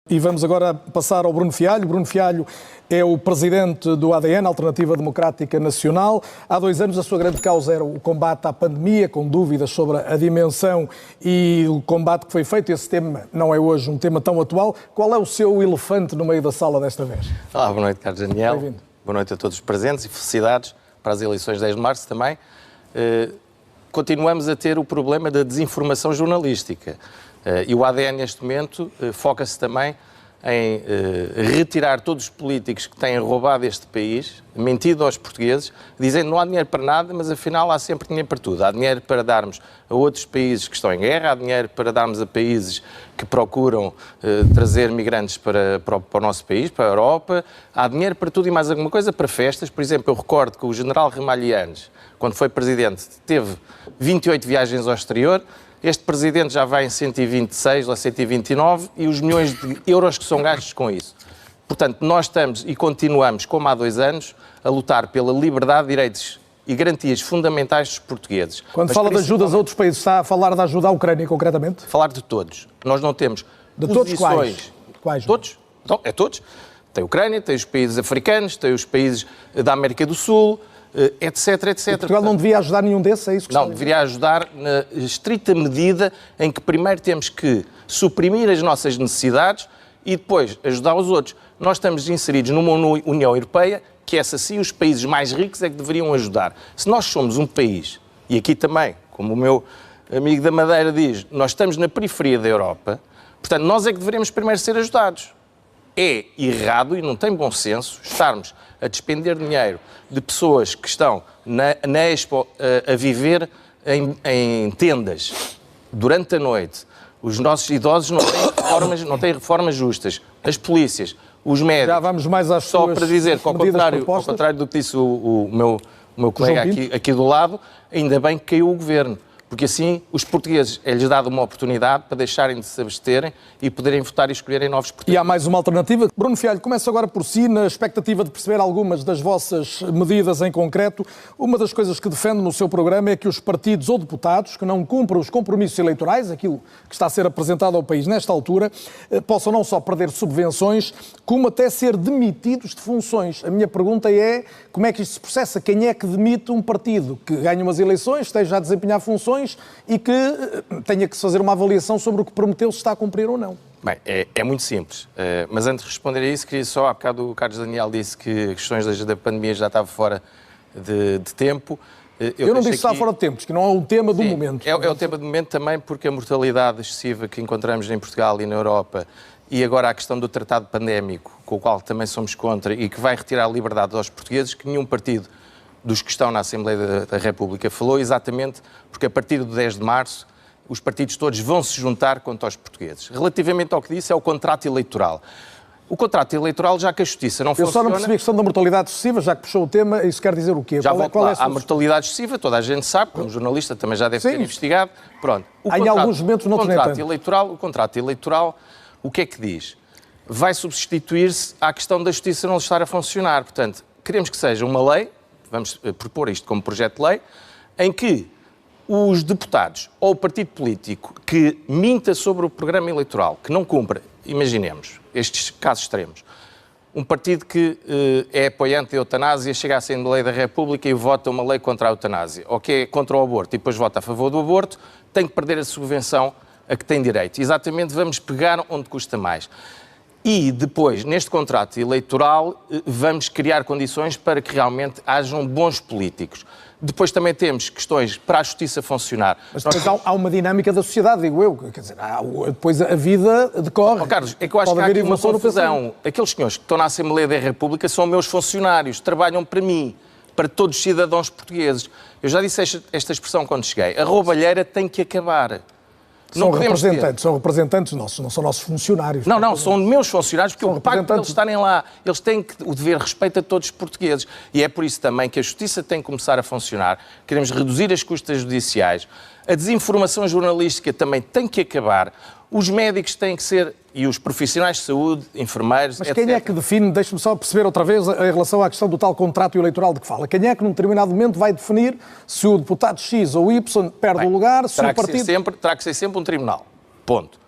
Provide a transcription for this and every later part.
E vamos agora passar ao Bruno Fialho. Bruno Fialho é o presidente do ADN, Alternativa Democrática Nacional. Há 2 anos a sua grande causa era o combate à pandemia, com dúvidas sobre a dimensão e o combate que foi feito. Esse tema não é hoje um tema tão atual. Qual é o seu elefante no meio da sala desta vez? Olá, boa noite, Carlos Daniel. Bem-vindo. Boa noite a todos os presentes e felicidades para as eleições de 10 de março também. Continuamos a ter o problema da desinformação jornalística. E o ADN, neste momento, foca-se também em retirar todos os políticos que têm roubado este país, mentido aos portugueses, dizendo que não há dinheiro para nada, mas afinal há sempre dinheiro para tudo. Há dinheiro para darmos a outros países que estão em guerra, há dinheiro para darmos a países que procuram trazer migrantes para o nosso país, para a Europa, há dinheiro para tudo e mais alguma coisa, para festas. Por exemplo, eu recordo que o general Ramalhianes, quando foi presidente, teve 28 viagens ao exterior. Este presidente já vai em 126 ou 129 e os milhões de euros que são gastos com isso. Portanto, nós estamos e continuamos, como há 2 anos, a lutar pela liberdade, direitos e garantias fundamentais dos portugueses. Quando fala de ajudas a outros países, está a falar da ajuda à Ucrânia, concretamente? Falar de todos. Nós não temos de todos quais? Todos. Então, é todos. Tem a Ucrânia, tem os países africanos, tem os países da América do Sul, etc, etc. E Portugal não devia ajudar nenhum desses, é isso que não, deveria ajudar na estrita medida em que primeiro temos que suprimir as nossas necessidades e depois ajudar os outros. Nós estamos inseridos numa União Europeia que essa sim os países mais ricos é que deveriam ajudar. Se nós somos um país, e aqui também, como o meu amigo da Madeira diz, nós estamos na periferia da Europa, portanto nós é que deveríamos primeiro ser ajudados. É errado e não tem bom senso estarmos a despender dinheiro de pessoas que estão na Expo a viver em tendas durante a noite. Os nossos idosos não têm reformas justas. As polícias, os médicos... Já vamos mais às só para dizer que, ao contrário do que disse o meu colega aqui do lado, ainda bem que caiu o governo. Porque assim os portugueses é-lhes dado uma oportunidade para deixarem de se absterem e poderem votar e escolherem novos portugueses. E há mais uma alternativa. Bruno Fialho, começo agora por si, na expectativa de perceber algumas das vossas medidas em concreto. Uma das coisas que defende no seu programa é que os partidos ou deputados que não cumpram os compromissos eleitorais, aquilo que está a ser apresentado ao país nesta altura, possam não só perder subvenções, como até ser demitidos de funções. A minha pergunta é como é que isto se processa? Quem é que demite um partido que ganha umas eleições, esteja a desempenhar funções e que tenha que se fazer uma avaliação sobre o que prometeu, se está a cumprir ou não? Bem, é muito simples. Mas antes de responder a isso, queria só, há bocado o Carlos Daniel disse que as questões da pandemia já estavam fora de tempo. Eu não disse que está fora de tempo, que não é um tema do momento. É o tema do momento também porque a mortalidade excessiva que encontramos em Portugal e na Europa e agora a questão do tratado pandémico, com o qual também somos contra e que vai retirar a liberdade aos portugueses, que nenhum partido dos que estão na Assembleia da República falou, exatamente porque a partir do 10 de março os partidos todos vão se juntar contra os portugueses. Relativamente ao que disse, é o contrato eleitoral. O contrato eleitoral, já que a justiça não funciona... Eu só não percebi a questão da mortalidade excessiva, já que puxou o tema, isso quer dizer o quê? Já volto lá. A mortalidade excessiva, toda a gente sabe, como jornalista também já deve ter investigado. Pronto. Em alguns momentos não o contrato eleitoral, o que é que diz? Vai substituir-se à questão da justiça não estar a funcionar. Portanto, queremos que seja uma lei, vamos propor isto como projeto de lei, em que os deputados ou o partido político que minta sobre o programa eleitoral, que não cumpra, imaginemos, estes casos extremos, um partido que é apoiante da eutanásia, chega à Assembleia da República e vota uma lei contra a eutanásia, ou que é contra o aborto e depois vota a favor do aborto, tem que perder a subvenção a que tem direito. Exatamente, vamos pegar onde custa mais. E depois, neste contrato eleitoral, vamos criar condições para que realmente hajam bons políticos. Depois também temos questões para a justiça funcionar. Mas depois há uma dinâmica da sociedade, digo eu. Quer dizer, depois a vida decorre. Carlos, é que eu acho que há aqui uma confusão. Aqueles senhores que estão na Assembleia da República são meus funcionários, trabalham para mim, para todos os cidadãos portugueses. Eu já disse esta expressão quando cheguei. A roubalheira tem que acabar. São representantes nossos, não são nossos funcionários. Não, são meus funcionários, porque eu pago para eles estarem lá. Eles têm o dever de respeito a todos os portugueses. E é por isso também que a justiça tem que começar a funcionar. Queremos reduzir as custas judiciais. A desinformação jornalística também tem que acabar. Os médicos têm que ser, e os profissionais de saúde, enfermeiros, etc. Mas quem é que define, deixe-me só perceber outra vez, em relação à questão do tal contrato eleitoral de que fala, quem é que num determinado momento vai definir se o deputado X ou Y perde o lugar, se o partido... Terá que ser sempre um tribunal. Ponto.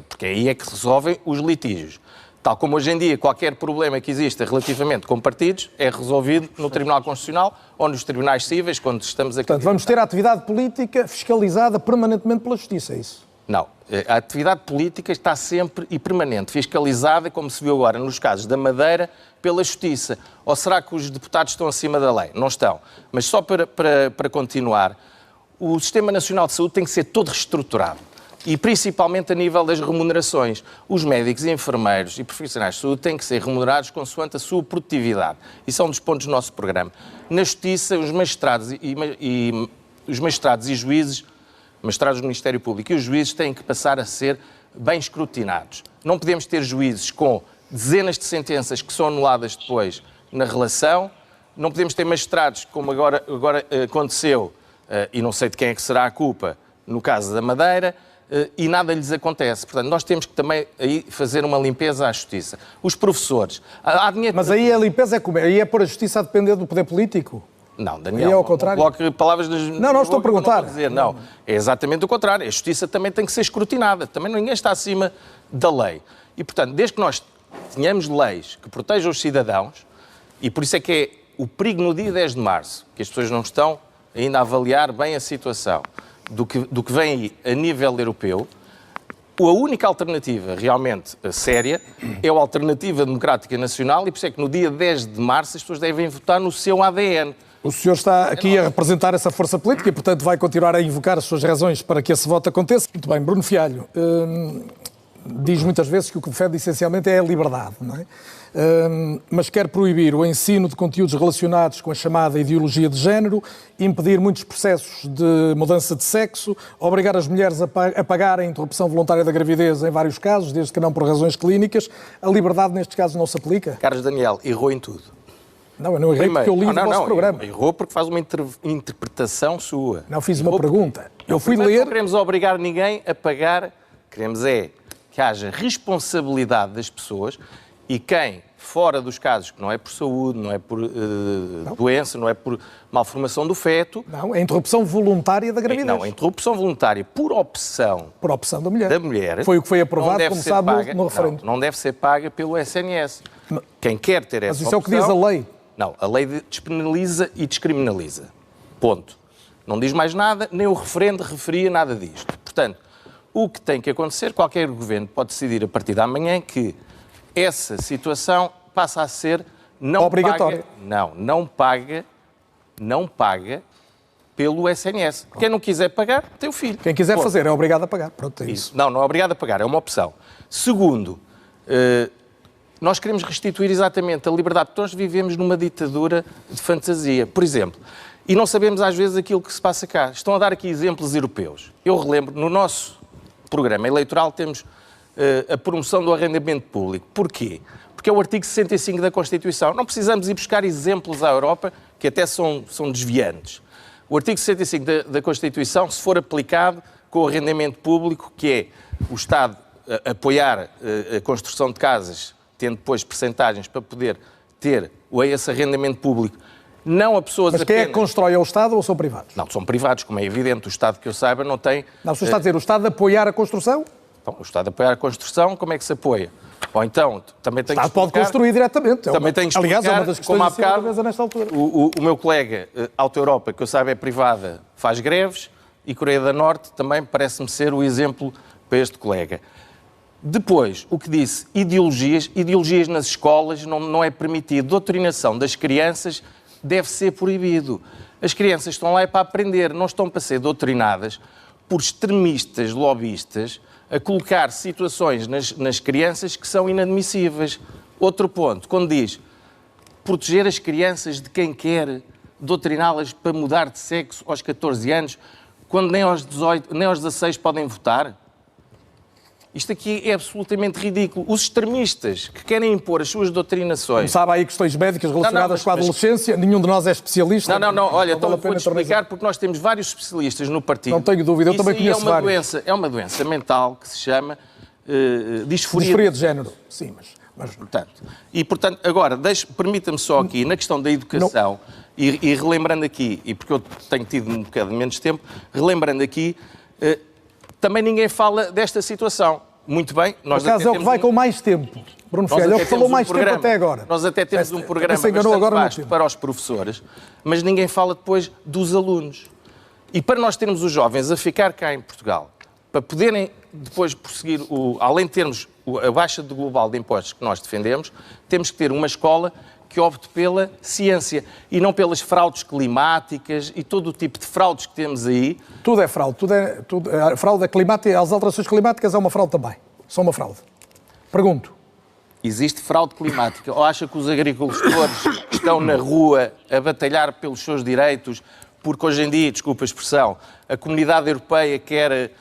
porque aí é que se resolvem os litígios. Tal como hoje em dia qualquer problema que exista relativamente com partidos é resolvido no Tribunal Constitucional ou nos tribunais cíveis, quando estamos aqui... Portanto, vamos ter a atividade política fiscalizada permanentemente pela Justiça, é isso? Não. A atividade política está sempre e permanente, fiscalizada, como se viu agora nos casos da Madeira, pela Justiça. Ou será que os deputados estão acima da lei? Não estão. Mas só para continuar, o Sistema Nacional de Saúde tem que ser todo reestruturado. E principalmente a nível das remunerações. Os médicos, enfermeiros e profissionais de saúde têm que ser remunerados consoante a sua produtividade. Isso é um dos pontos do nosso programa. Na Justiça, os magistrados e juízes, magistrados do Ministério Público e os juízes têm que passar a ser bem escrutinados. Não podemos ter juízes com dezenas de sentenças que são anuladas depois na relação. Não podemos ter magistrados, como agora aconteceu, e não sei de quem é que será a culpa, no caso da Madeira, e nada lhes acontece. Portanto, nós temos que também aí fazer uma limpeza à Justiça. Os professores... Há dinheiro... Mas aí a limpeza é como? Aí é pôr a Justiça a depender do poder político? Não, Daniel, aí é ao contrário? Não coloque palavras nas... Não, estou a perguntar. Não, dizer, não, é exatamente o contrário. A Justiça também tem que ser escrutinada. Também ninguém está acima da lei. E, portanto, desde que nós tenhamos leis que protejam os cidadãos, e por isso é que é o perigo no dia 10 de março, que as pessoas não estão ainda a avaliar bem a situação do que vem aí a nível europeu, a única alternativa realmente séria é a Alternativa Democrática Nacional, e por isso é que no dia 10 de março as pessoas devem votar no seu ADN. O senhor está aqui a representar essa força política e, portanto, vai continuar a invocar as suas razões para que esse voto aconteça. Muito bem, Bruno Fialho diz muitas vezes que o que defende essencialmente é a liberdade, não é? Mas quer proibir o ensino de conteúdos relacionados com a chamada ideologia de género, impedir muitos processos de mudança de sexo, obrigar as mulheres a pagarem a interrupção voluntária da gravidez em vários casos, desde que não por razões clínicas. A liberdade nestes casos não se aplica? Carlos Daniel, errou em tudo. Não, eu não errei porque eu li o vosso programa. Errou porque faz uma interpretação sua. Não, fiz uma pergunta. Eu fui ler... Não queremos obrigar ninguém a pagar, queremos é que haja responsabilidade das pessoas e quem, fora dos casos, que não é por saúde, não é por doença, não é por malformação do feto... Não, é a interrupção voluntária da gravidez. Não, a interrupção voluntária por opção... Por opção da mulher. Da mulher. Foi o que foi aprovado, como sabe, no referendo. Não deve ser paga pelo SNS. Quem quer ter essa opção... Mas isso é o que diz a lei. Não, a lei despenaliza e descriminaliza. Ponto. Não diz mais nada, nem o referendo referia nada disto. Portanto, o que tem que acontecer, qualquer governo pode decidir a partir de amanhã que essa situação passa a ser não obrigatória. Não paga pelo SNS. Quem não quiser pagar, tem o filho. Quem quiser fazer é obrigado a pagar. Pronto, é isso. Não é obrigado a pagar, é uma opção. Segundo, nós queremos restituir exatamente a liberdade, porque nós vivemos numa ditadura de fantasia. Por exemplo, e não sabemos às vezes aquilo que se passa cá. Estão a dar aqui exemplos europeus. Eu relembro, no nosso programa eleitoral temos a promoção do arrendamento público. Porquê? Porque é o artigo 65 da Constituição. Não precisamos ir buscar exemplos à Europa, que até são desviantes. O artigo 65 da Constituição, se for aplicado com o arrendamento público, que é o Estado apoiar a construção de casas, tendo depois percentagens para poder ter esse arrendamento público, não a pessoas Mas quem é que constrói? É o Estado ou são privados? Não, são privados, como é evidente. O Estado, que eu saiba, não tem... Não, o senhor está a dizer o Estado apoiar a construção? Então, o Estado apoiar a construção, como é que se apoia? Ou então, também tem que explicar... O Estado pode construir diretamente. Também tem que explicar, aliás, é uma das questões como há bocado, nesta altura. O meu colega Auto Europa, que eu saiba é privada, faz greves, e Coreia do Norte também parece-me ser o exemplo para este colega. Depois, o que disse, ideologias nas escolas não é permitido. Doutrinação das crianças deve ser proibido. As crianças estão lá para aprender, não estão para ser doutrinadas por extremistas, lobistas, a colocar situações nas crianças que são inadmissíveis. Outro ponto, quando diz proteger as crianças de quem quer, doutriná-las para mudar de sexo aos 14 anos, quando nem aos 18, nem aos 16 podem votar? Isto aqui é absolutamente ridículo. Os extremistas que querem impor as suas doutrinações... Como sabe, há aí questões médicas relacionadas com a adolescência. Nenhum de nós é especialista. Olha, então vou-te explicar, porque nós temos vários especialistas no partido. Não tenho dúvida, eu também conheço vários. É uma doença mental que se chama disforia de género. Sim, mas... Portanto, agora, permita-me só aqui, na questão da educação, e relembrando aqui, e porque eu tenho tido um bocado menos tempo, relembrando aqui... Também ninguém fala desta situação. Muito bem. Por acaso é o que vai com mais tempo. Bruno Fialho, é o que falou mais tempo até agora. Nós até temos um programa bastante vasto para os professores, mas ninguém fala depois dos alunos. E para nós termos os jovens a ficar cá em Portugal, para poderem depois prosseguir, além de termos a baixa de global de impostos que nós defendemos, temos que ter uma escola que opte pela ciência e não pelas fraudes climáticas e todo o tipo de fraudes que temos aí. Tudo é fraude. A fraude climática, as alterações climáticas é uma fraude também. São uma fraude. Pergunto. Existe fraude climática? Ou acha que os agricultores estão na rua a batalhar pelos seus direitos porque hoje em dia, desculpa a expressão, a comunidade europeia quer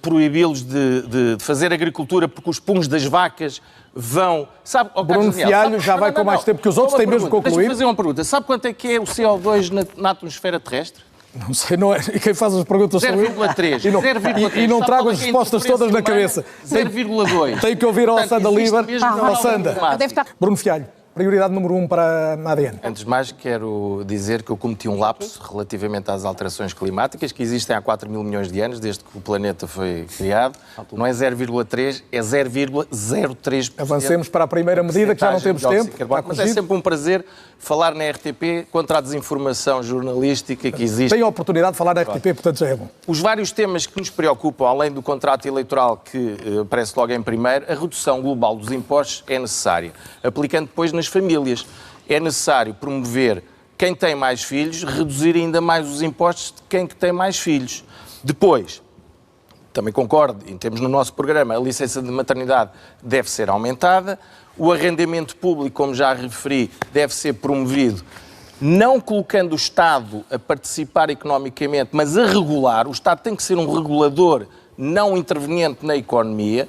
proibi-los de fazer agricultura porque os punhos das vacas vão... Sabe, Bruno Fialho já vai com mais tempo que os outros, tem mesmo que concluir. Deixa-me fazer uma pergunta. Sabe quanto é que é o CO2 na atmosfera terrestre? Não sei, não é. E quem faz as perguntas são eu. 0,3. E não trago as respostas todas na cabeça. 0,2. Tenho que ouvir ao Sanda Liber. Ao Sanda. Estar... Bruno Fialho, prioridade número 1 para a ADN. Antes de mais, quero dizer que eu cometi um lapso relativamente às alterações climáticas que existem há 4 mil milhões de anos, desde que o planeta foi criado. Não é 0,3, é 0,03%. Avancemos para a primeira medida, que já não temos tempo. Mas é sempre um prazer falar na RTP contra a desinformação jornalística que existe. Tem a oportunidade de falar na RTP, portanto já é bom. Os vários temas que nos preocupam, além do contrato eleitoral que aparece logo em primeiro, a redução global dos impostos é necessária, aplicando depois nas famílias. É necessário promover quem tem mais filhos, reduzir ainda mais os impostos de quem tem mais filhos. Depois, também concordo, e temos no nosso programa, a licença de maternidade deve ser aumentada, o arrendamento público, como já referi, deve ser promovido, não colocando o Estado a participar economicamente, mas a regular. O Estado tem que ser um regulador não interveniente na economia.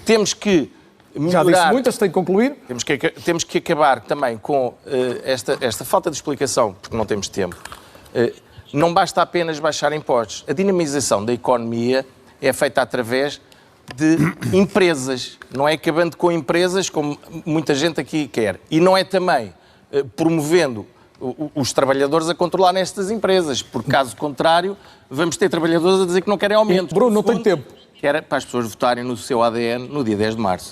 Temos que melhorar... Já disse muitas, tem que concluir. Temos que acabar também com esta falta de explicação, porque não temos tempo. Não basta apenas baixar impostos. A dinamização da economia é feita através de empresas. Não é acabando com empresas, como muita gente aqui quer. E não é também promovendo os trabalhadores a controlar estas empresas, porque caso contrário, vamos ter trabalhadores a dizer que não querem aumento. Bruno, não tenho tempo. Que era para as pessoas votarem no seu ADN no dia 10 de março.